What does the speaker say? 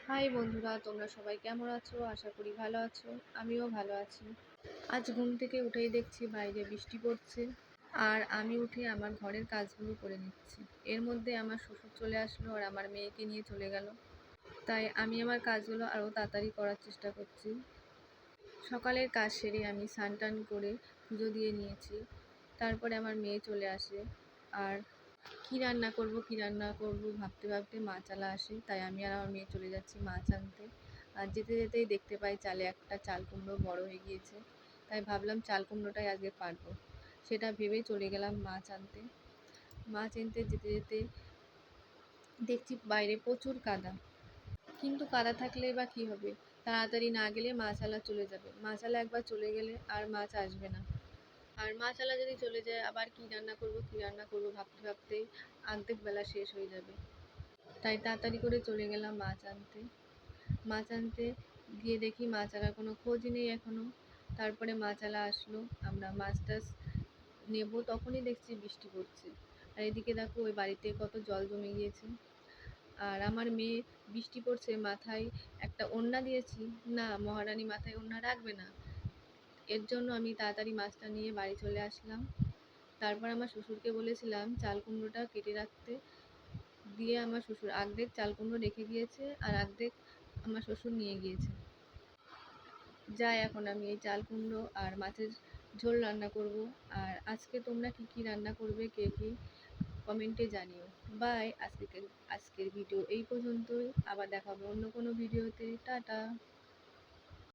High বন্ধুরা, তোমরা সবাই কেমন আছো? আশা করি ভালো আছো। আমিও ভালো আছি। আজ ঘুম থেকে উঠেই দেখছি বাইরে বৃষ্টি পড়ছে। আর আমি উঠে আমার ঘরের কাজগুলো করে নিচ্ছি। এর মধ্যে আমার শ্বশুর চলে আসলো আর আমার মেয়েকে নিয়ে চলে গেল। তাই আমি আমার কাজগুলো আরও তাড়াতাড়ি করার চেষ্টা করছি। সকালের কাজ সেরে আমি স্নান টান করে পুজো দিয়ে নিয়েছি। তারপরে আমার মেয়ে চলে আসে। আর কী রান্না করব ভাবতে ভাবতে মাছ আলা আসে। তাই আমি আর আমার মেয়ে চলে যাচ্ছি মাছ আনতে। আর যেতে যেতেই দেখতে পাই চালে একটা চাল কুমড়ো বড় হয়ে গিয়েছে। তাই ভাবলাম চাল কুমড়োটাই আজকে পারবো। সেটা ভেবেই চলে গেলাম মাছ আনতে। মাছ আনতে যেতে যেতে দেখছি বাইরে প্রচুর কাদা। কিন্তু কাদা থাকলে বা কী হবে, তাড়াতাড়ি না গেলে মাছআলা চলে যাবে। মাছআলা একবার চলে গেলে আর মাছ আসবে না। আর মাছআলা যদি চলে যায় আবার কী রান্না করব ভাবতে ভাবতেই অর্ধেক বেলা শেষ হয়ে যাবে। তাই তাড়াতাড়ি করে চলে গেলাম মাছ আনতে। মাছ আনতে গিয়ে দেখি মাছআলার কোনো খোঁজই নেই এখনও। তারপরে মাছআলা আসলো, আমরা মাছ টাছ নেব, তখনই দেখছি বৃষ্টি পড়ছে। আর এদিকে দেখো ওই বাড়িতে কত জল জমে গিয়েছে। আর আমার মেয়ে বৃষ্টি পড়ছে মাথায় একটা ওড়না দিয়েছি, না মহারানী মাথায় ওড়না রাখবে না। এর জন্য আমি তাড়াতাড়ি মাছটা নিয়ে বাড়ি চলে আসলাম। তারপর আমার শ্বশুরকে বলেছিলাম চাল কুমড়োটা কেটে রাখতে, দিয়ে আমার শ্বশুর অর্ধেক চাল কুমড়ো রেখে গিয়েছে আর অর্ধেক আমার শ্বশুর নিয়ে গিয়েছে। যাই এখন আমি এই চাল কুমড়ো আর মাছের ঝোল রান্না করব। আর আজকে তোমরা কি কি রান্না করবে কে কি কমেন্টে জানিও। বাই। আজকের ভিডিও এই পর্যন্তই। আবার দেখা হবে অন্য কোনো ভিডিওতে। টাটা।